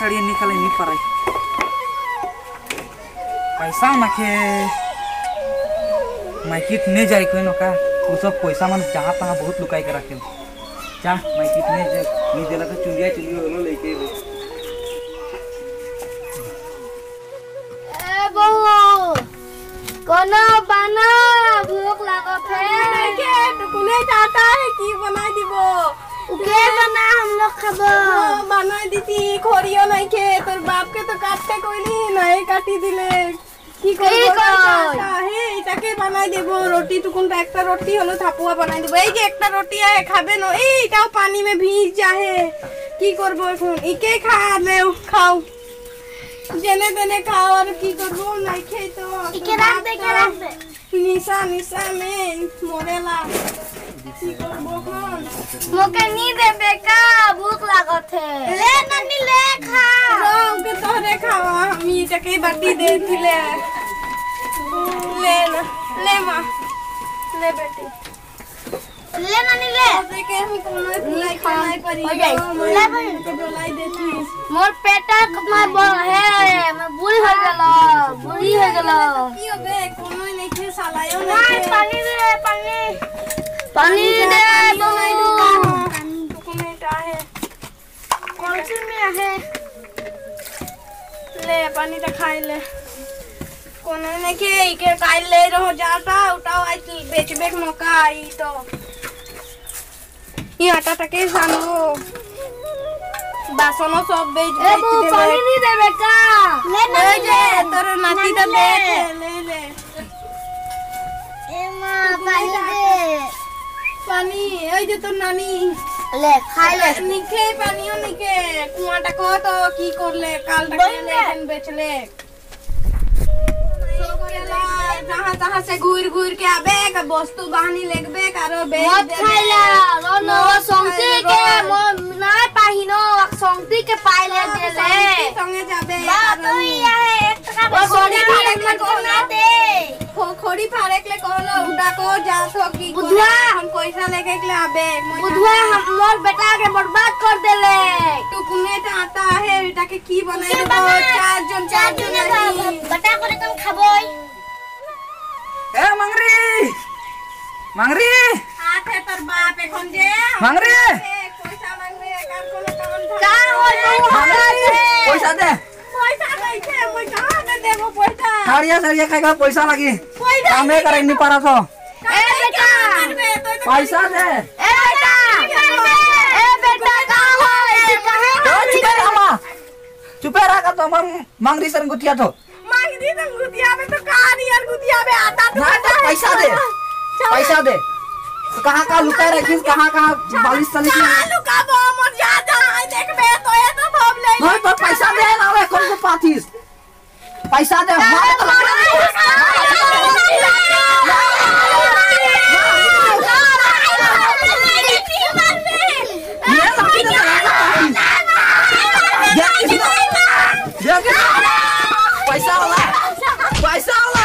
साड़ी निकले नहीं पारे पैसा माखे माइकिट नहीं जाए कोई नका वो सब पैसा मन जहाँ तहाँ बहुत लुकाई के रखे जा माइकिट नहीं जाए नहीं देला तो चुलिया होलो लेके ए बहू कोनो बना भूख लागत है के टुकुने चाहता है की बना दिबो के बना हम लोग खाबो बना दीती खोरियो नहीं के तोर बाप के तो काटते कोइली नहीं काटी दिले की करबो है এটাকে বানাই দেব रोटी टुकुनটা একটা रोटी হলো থাপুয়া বানাই দেব এই যে একটা रोटी আছে খাবে না এইটাও পানি में भीज जाए की करबो এখন इके खा लेओ खाओ जेने तेने खाओ और की करबो नहीं खाई तो इके रख दे निशा में मोरेला की करबो कोन मोके नी देबे का भूख लागत है ले नन्नी ले खा रोंग के तोरे खावा हम इटके बाटी दे दिले ले ना ले मां ले बेटी ले नन्नी ले देखे हम कोनो लाई खाई परी ले तो डोलाई देती मोर पेटा में है मैं बुढ़ी हो गेलो की होबे कोनो नहीं खे सालायो नहीं पानी दे पानी दे टुकुनेटा है कौन सी में है ले पानी तो खाई ले कोनो नहीं के इके काई ले रहो जाता उठाओ आई बेचबे मौका आई तो ये आटा टके सानो बासनो सब बेच दे पानी नहीं देबे का ले तोर नाती तो देख ले ए मां पानी दे पानी ओई जे तोर नानी ले खाई ले निके पानियो निके कुआटा को तो की करले काल टके लेन बेचले जहाँ तहाँ से घूर के आबे का वस्तु बहानी लेगबे कारो बेच मत खाइला नो संगति के ना पाहिनो संगति के पाइले देले संगे जाबे बात तो ये है एक टका खोड़ी फाड़क ले कोना दे खोड़ी फाड़क ले कोनो उड़ा को जा तो की बुधवा हम पैसा लेके ले आबे बुधवा हम मोर बेटा के बर्बाद कर देले टुकुने आता है बेटा के की बनाई दो चार जन बेटा करे तुम खाबोई ए मंगरी हाथ है तोर बाप एखन जे मंगरी पैसा मांगबे काम कोनो काम पैसा दे नहीं थे मैं कहां से देबो पैसा साड़िया खाएगा पैसा लगी कामे करे नहीं पारा तो ए बेटा पैसा दे ए बेटा कहां हो कहां चुपे रहा तो मंगरी सर गुटिया तो मांगदी तुम गुतिया में तो कहानी यार गुतिया में आता तो पैसा दे कहाँ लुका रखी कहाँ बालिश चली लुका बो मत ज्यादा देख बे तो ये तो सब ले हां तो पैसा दे ना वे कौन को पातीस पैसा दे पैसा वाला पैसा दे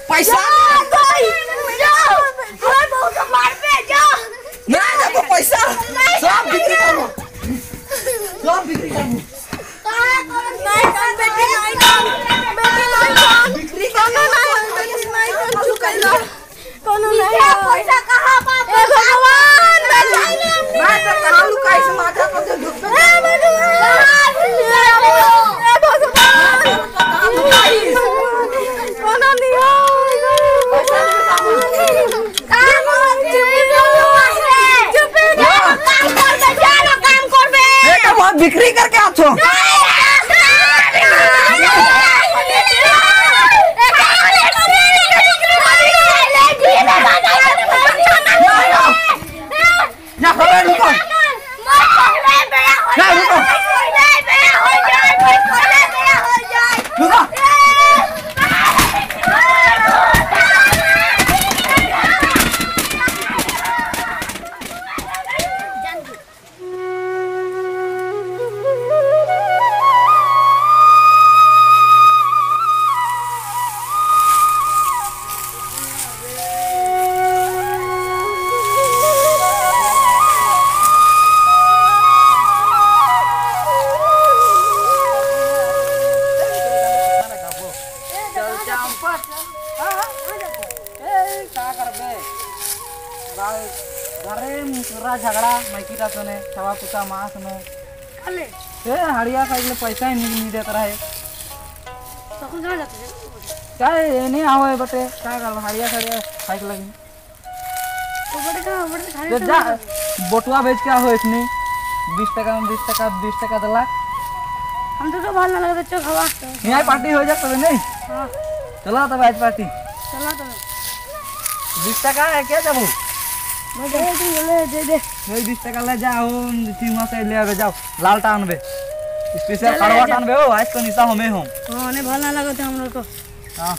पैसा पैसा सब बिक्री करो कोनो नहीं पैसा कहां बाप भगवान मैं तो कहां लुकाई से माथा को दे दुख ए भगवान कोनो नहीं हो काम करबे बेटा बहुत बिक्री करके आछो घरे मुसरा झगड़ा माइकीटा सने छवा पुता मास ने काले ए हड़िया खाइले पैसा ही नहीं देत रहे तखन कहां जाते हैं क्या नहीं आवे बटे क्या कर हड़िया खड़िया खाइक लगी तो बड़े खाने तो जा बोटुआ बेच क्या हो इसने 20 टका में 20 टका दला हम तो भाल ना लगा चो खवा यहाँ पार्टी हो जाता है नहीं हां चला तब आज पार्टी चला तो 20 टका है क्या जब मैं दे दे 20 टका ले जाओ सीमा से ले आवे जाओ लाल टान बे स्पेशल कड़वा टान बे हो आज तो निशा हमें हम हां ने भाल ना लगते हम लोग को हां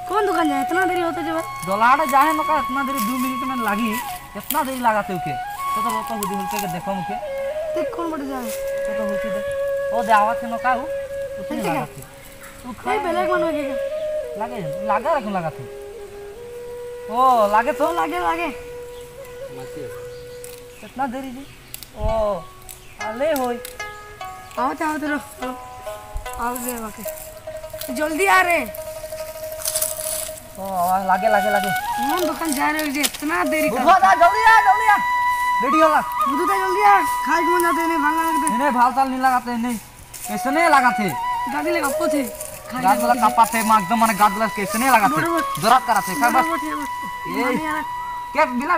कौन दुकान जाए इतना देरी होते जब डोलाड़ जाए न का इतना देरी 2 मिनट में लगी कितना देरी लगा थे ओके तो रोतो बुद्धि होते के देखो मुके देख कौन बढ़ जाए तो होती दे ओ देवा थे न का उतनी लगा थे तू खाई बेलेग मन होगे लागे लगा रख लगा थे ओ लागे तो लागे कितना देरी जी ओ अले होई आओ तेरो आओ दे बाकी जल्दी आ रे ओ लागे कौन दुकान जा रहे हो जे इतना देरी कर बुधवा जल्दी आ रेडी होला बुधु तो जल्दी आ खाई के मन जाते नहीं भाग लगते इन्हें भाल साल नहीं लगाते नहीं कैसे नहीं लगाते गाड़ी ले कपो थे गाद वाला कपा थे मां एकदम माने गाद वाला कैसे नहीं लगाते जरूरत कराते का बस ये क्या बिला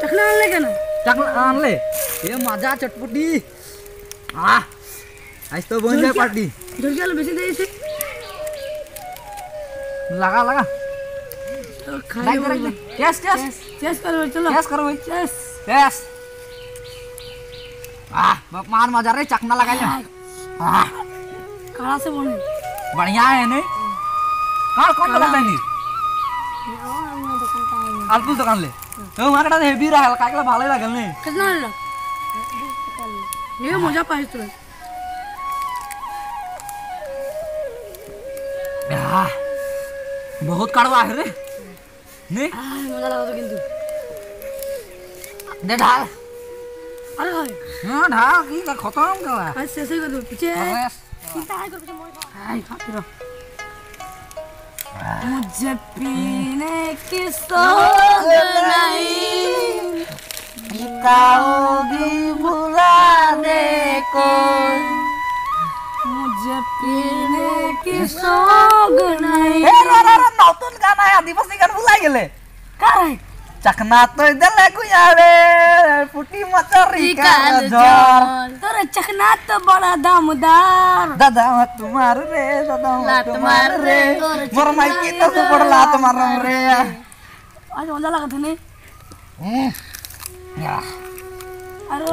चखना आन ले क्या ना चखना आन ले ये मजा चटपटी आ आज तो बन जाए पार्टी जल्दी आलो बेसी दे इसे लगा तो खाई यस करो चलो यस करो यस यस बाप मान मजा रे चखना लगा ले कहां से बोले बढ़िया है ने कौन दुकान लेनी अल्पू दुकान ले तो मार्केट हेवी रहल काकला भाले लागल ने कितना ले ये मजा पाइस तो बहुत कड़वा है रे नहीं मजा लगा तो किंतु दे ढाल अरे हां ढाल की का खत्म कर आज से कर दो पीछे अरे चिंता है कर पीछे मोड़ हाय खा फिर मुझे पीने की सोच नहीं दिखाओगी भुलाने को मुझे पीने की सोग नहीं ए रे नौतन गाना है आदिवासी गाना भुला गेले का रे चखना तो दले कुयारे फुटी मचरी का जोर तोरे चखना तो बड़ा दामदार दादा तुम्हार रे दादा तुम्हार रे मोर माइकी तो बड़ लात मार रे आज मजा लगा था नहीं या अरे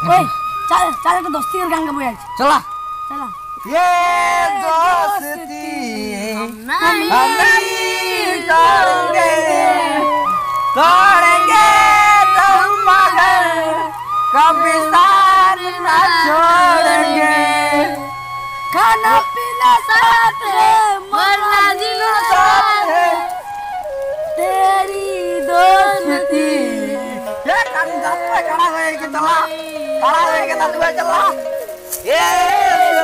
ओए चल तो दोस्ती कर गांग बोल चला चला ये दोस्ती हम नहीं तोड़ेंगे तुम मगर कभी साथ न छोड़ेंगे खाना पीना साथ है मरना जीना साथ है तेरी दोस्ती ये कान दांत पे खड़ा होए के चला खड़ा होए के दांत पे चला ये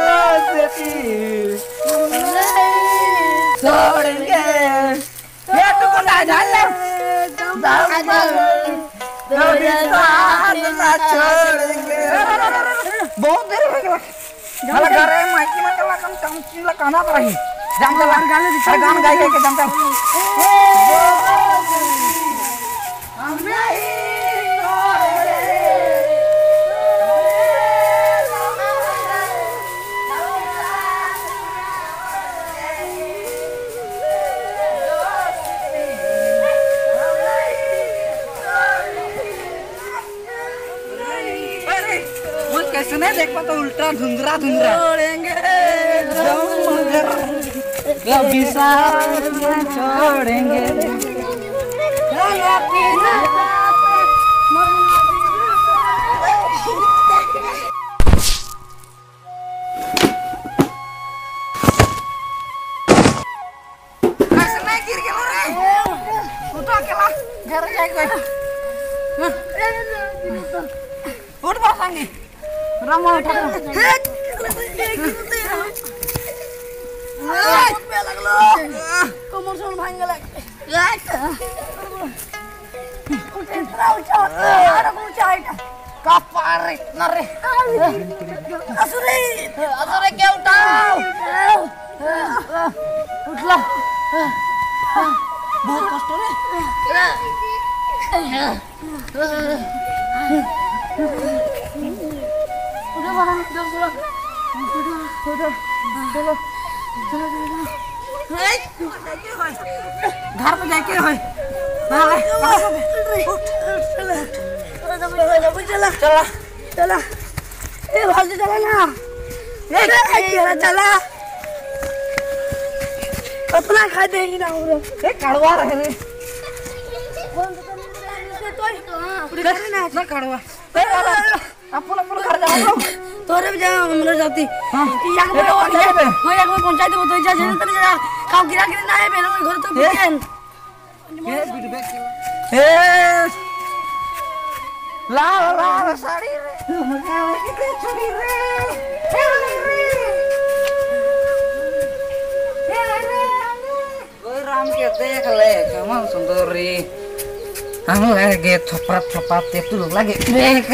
दोस्ती छोड़ेंगे ये तुम ना जाने कभी साथ न छोड़ेंगे बहुत देर हो गया चला घर है माइकी में चला कम चिल्ला कहना पर ही जाम चला गान गाई के जाम चल हम नहीं कैसे नहीं देख पाता उल्टा धुंधरा छोड़ेंगे कभी साथ न छोड़ेंगे कमर सोन भांग गेला Kapar nare. Asure ke utao. Utlah. Bahut kosto re. Udah barang, udah pulang. Udah. Chalo. Hey, घर पे जाके होय चला चला चला ए भाग चला ना ए चला अपना खा देगी ना और ए कड़वा रहे रे ना कड़वा अपन घर जाओ तोरे भी जा हमरे जाती हां यहां पे हो या कोई पंचायत में तो जा जे तने जा खाओ गिरा गिरा ना है मेरे घर तो बिकेन ए ला साड़ी रे मगा के छड़ी रे कोई राम के देख ले कमल सुंदरी हम लगे थपा ते तू लगे देख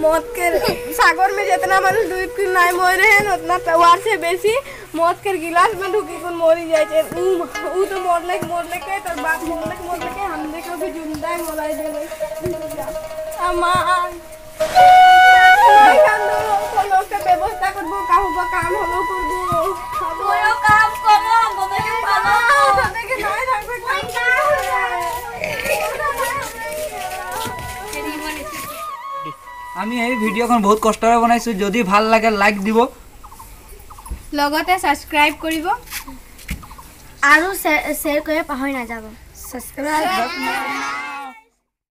मौत के सागर में जितना मानुष डूब के नहीं मर रहे हैं उतना तवार से बेसी मौत के गिलास में ढुकी कुन मरी जाए छे ऊ तो मरले के तर बाप मरले के हम देखो भी जिंदा मोलाई देले अमान कोनो के व्यवस्था करबो काहू काम होलो करबो कोयो काम करो मने के पालो मने के नहीं থাকবে আমি এই ভিডিওখন বহুত কষ্টৰে বনাইছো যদি ভাল লাগে লাইক দিব লগতে সাবস্ক্রাইব কৰিব আৰু শেয়াৰ কৰি পাহৰি নাযাব সাবস্ক্রাইব